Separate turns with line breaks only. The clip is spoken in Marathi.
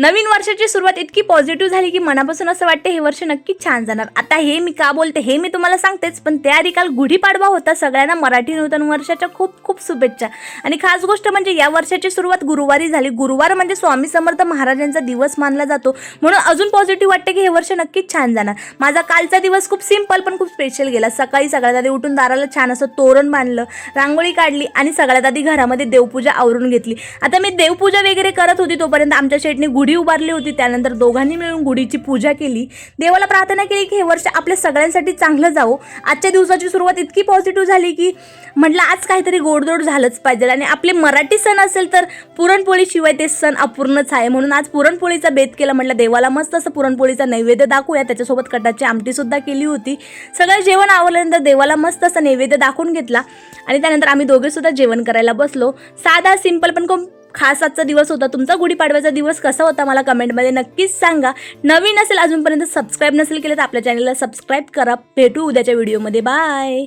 नवीन वर्षाची सुरुवात इतकी पॉझिटिव्ह झाली की मनापासून असं वाटतं हे वर्ष नक्कीच छान जाणार। आता हे मी का बोलते हे मी तुम्हाला सांगतेच, पण त्याआधी काल गुढीपाडवा होता। सगळ्यांना मराठी नूतन वर्षाच्या खूप खूप शुभेच्छा। आणि खास गोष्ट म्हणजे या वर्षाची सुरुवात गुरुवारी झाली। गुरुवार म्हणजे स्वामी समर्थ महाराजांचा दिवस मानला जातो, म्हणून अजून पॉझिटिव्ह वाटते की हे वर्ष नक्कीच छान जाणार। माझा कालचा दिवस खूप सिंपल पण खूप स्पेशल गेला। सकाळी सगळ्यात आधी उठून दाराला छान असं तोरण बांधलं, रांगोळी काढली आणि सगळ्यात आधी घरामध्ये देवपूजा आवरून घेतली। आता मी देवपूजा वगैरे करत होती तोपर्यंत आमच्या शेटने गुढी उभारली होती। त्यानंतर दोघांनी मिळून गुढीची पूजा केली, देवाला प्रार्थना केली की हे वर्ष आपल्या सगळ्यांसाठी चांगलं जावो। आजच्या दिवसाची सुरुवात इतकी पॉझिटिव्ह झाली की म्हटलं आज काहीतरी गोडधोड झालंच पाहिजे। आणि आपले मराठी सण असेल तर पुरणपोळी शिवाय ते सण अपूर्णच आहे, म्हणून आज पुरणपोळीचा बेत केला। म्हटलं देवाला मस्त असं पुरणपोळीचा नैवेद्य दाखवूया। त्याच्यासोबत कटाची आमटी सुद्धा केली होती। सगळं जेवण आवरल्यानंतर देवाला मस्त असं नैवेद्य दाखवून घेतला आणि त्यानंतर आम्ही दोघे सुद्धा जेवण करायला बसलो। साधा सिंपल पण खूप खास आजचा दिवस होता। तुमचा गुढीपाडव्याचा दिवस कसा होता मला कमेंटमध्ये नक्कीच सांगा। नवीन असेल अजूनपर्यंत सबस्क्राईब नसेल केलं तर आपल्या चॅनलला सबस्क्राईब करा। भेटू उद्याच्या व्हिडिओमध्ये, बाय।